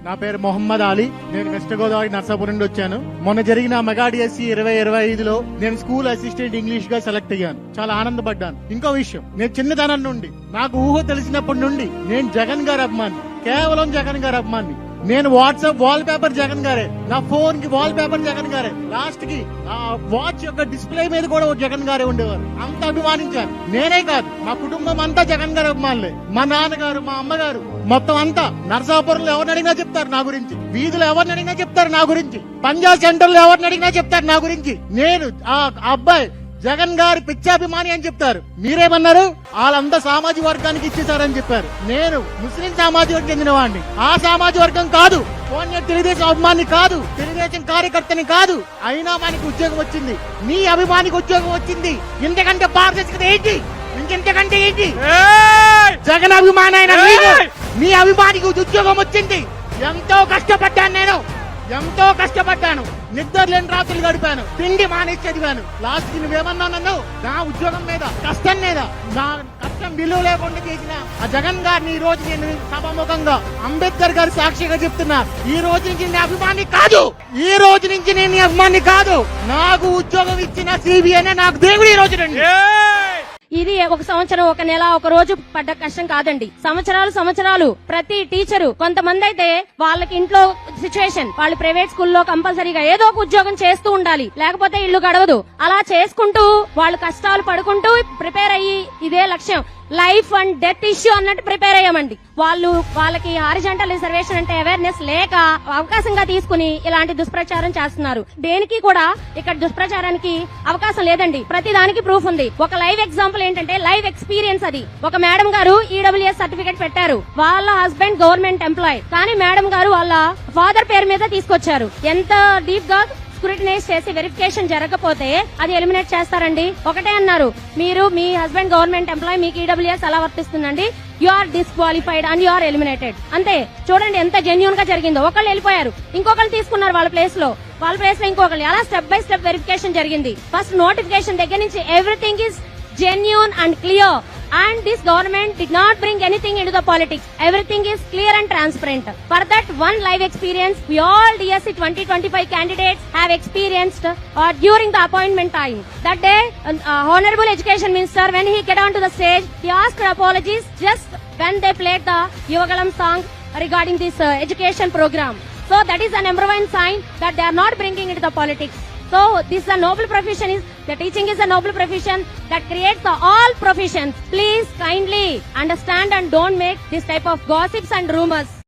నా పేరు మొహమ్మద్ అలీ. నేను వెస్ట్ గోదావరి నర్సాపురం నుండి వచ్చాను. మొన్న జరిగిన మెగా డిఎస్సి 2025లో నేను స్కూల్ అసిస్టెంట్ ఇంగ్లీష్ గా సెలెక్ట్ అయ్యాను. చాలా ఆనందపడ్డాను. ఇంకో విషయం, నేను చిన్నతనం నుండి నాకు ఊహ తెలిసినప్పటి నుండి నేను జగన్ గారి అభిమాని, కేవలం జగన్ గారి అభిమాని. నేను వాట్సాప్ వాల్ పేపర్ జగన్ గారే, నా ఫోన్ కి వాల్ పేపర్ జగన్ గారే, లాస్ట్ కి ఆ వాచ్ యొక్క డిస్ప్లే మీద కూడా జగన్ గారే ఉండేవారు. అంత అభిమానించాను. నేనే కాదు, మా కుటుంబం అంతా జగన్ గారి అభిమానులే. మా నాన్నగారు, మా అమ్మగారు, మొత్తం అంతా. నర్సాపురంలో ఎవరిని అడిగినా చెప్తారు నా గురించి, వీధిలో ఎవరిని అడిగినా చెప్తారు నా గురించి, పంజాబ్ సెంటర్ లో ఎవరిని అడిగినా చెప్తారు నా గురించి. నేను ఆ అబ్బాయి జగన్ గారి పిచ్చాభిమాని అని చెప్తారు. మీరేమన్నారు? వాళ్ళంతా సామాజిక వర్గానికి ఇచ్చేసారని చెప్పారు. నేను ముస్లిం సామాజిక వర్గం చెందిన వాడిని. ఆ సామాజిక వర్గం కాదు, తెలుగుదేశం అభిమాని కాదు, తెలుగుదేశం కార్యకర్తని కాదు. అయినా మనకి ఉద్యోగం వచ్చింది. మీ అభిమానికి ఉద్యోగం వచ్చింది. ఇంతకంటే పారదర్శకత ఏంటి? ఇంకెంతకంటే ఏంటి? జగన్ అభిమాని అయిన మీ అభిమానికి ఉద్యోగం వచ్చింది. ఎంతో కష్టపడ్డాను, నేను ఎంతో కష్టపడ్డాను. నిద్ర లేని రాత్రులు గడిపాను, తిండి మానేసి చదివాను. లాస్ట్ కి నువ్వేమన్నా నన్ను నా ఉద్యోగం మీద, కష్టం మీద, నా కష్టం విలువ లేకుండా చేసిన ఆ జగన్ గారిని ఈ రోజు నేను సభాముఖంగా అంబేద్కర్ గారి సాక్షిగా చెప్తున్నా, ఈ రోజు నుంచి నీ అభిమాని కాదు, ఈ రోజు నుంచి నేను నీ అభిమాని కాదు. నాకు ఉద్యోగం ఇచ్చిన సిబిఐనే నాకు దేవుడు ఈ రోజు రండి. ఇది ఒక సంవత్సరం, ఒక నెల, ఒక రోజు పడ్డ కష్టం కాదండి. సంవత్సరాలు ప్రతి టీచరు, కొంతమంది అయితే వాళ్ళకి ఇంట్లో సిచ్యువేషన్, వాళ్ళు ప్రైవేట్ స్కూల్లో కంపల్సరీగా ఏదో ఒక ఉద్యోగం చేస్తూ ఉండాలి, లేకపోతే ఇల్లు గడవదు. అలా చేసుకుంటూ వాళ్ళు కష్టాలు పడుకుంటూ ప్రిపేర్ అయ్యి ఇదే లక్ష్యం, లైఫ్ అండ్ డెత్ ఇష్యూ అన్నట్టు ప్రిపేర్ అయ్యామండి. వాళ్ళకి హారిజాంటల్ రిజర్వేషన్ అంటే అవేర్నెస్ లేక అవకాశంగా తీసుకుని ఇలాంటి దుష్ప్రచారం చేస్తున్నారు. దేనికి కూడా ఇక్కడ దుష్ప్రచారానికి అవకాశం లేదండి. ప్రతి దానికి ప్రూఫ్ ఉంది. ఒక లైవ్ ఎగ్జాంపుల్ ఏంటంటే లైవ్ ఎక్స్పీరియన్స్. అది ఒక మేడం గారు ఈడబ్ల్యూఎస్ సర్టిఫికేట్ పెట్టారు. వాళ్ళ హస్బెండ్ గవర్నమెంట్ ఎంప్లాయ్, కానీ మేడం గారు వాళ్ళ ఫాదర్ పేరు మీద తీసుకొచ్చారు. ఎంత డీప్ గా స్క్రూటినైజ్ చేసి వెరిఫికేషన్ జరగకపోతే అది ఎలిమినేట్ చేస్తారండి. ఒకటే అన్నారు, మీరు మీ హస్బెండ్ గవర్నమెంట్ ఎంప్లాయ్, మీకు ఈడబ్ల్యూఎస్ అలా వర్తిస్తుందండి, you are disqualified and you are eliminated. అంతే. చూడండి ఎంత జెన్యూన్ గా జరిగిందో. ఒకళ్ళు వెళ్ళిపోయారు, ఇంకొకళ్ళు తీసుకున్నారు వాళ్ళ ప్లేస్ లో ఇంకొకళ్ళు. అలా స్టెప్ బై స్టెప్ వెరిఫికేషన్ జరిగింది. ఫస్ట్ నోటిఫికేషన్ దగ్గర నుంచి everything is genuine and clear, and this government did not bring anything into the politics. Everything is clear and transparent. For that one live experience, we all DSC 2025 candidates have experienced during the appointment time. That day, Honorable Education Minister, when he get onto the stage, he asked apologies just when they played the Yuvagalam song regarding this education program. So that is the number one sign that they are not bringing into the politics. So this is a noble profession. The teaching is a noble profession that creates all professions. Please kindly understand and don't make this type of gossips and rumors.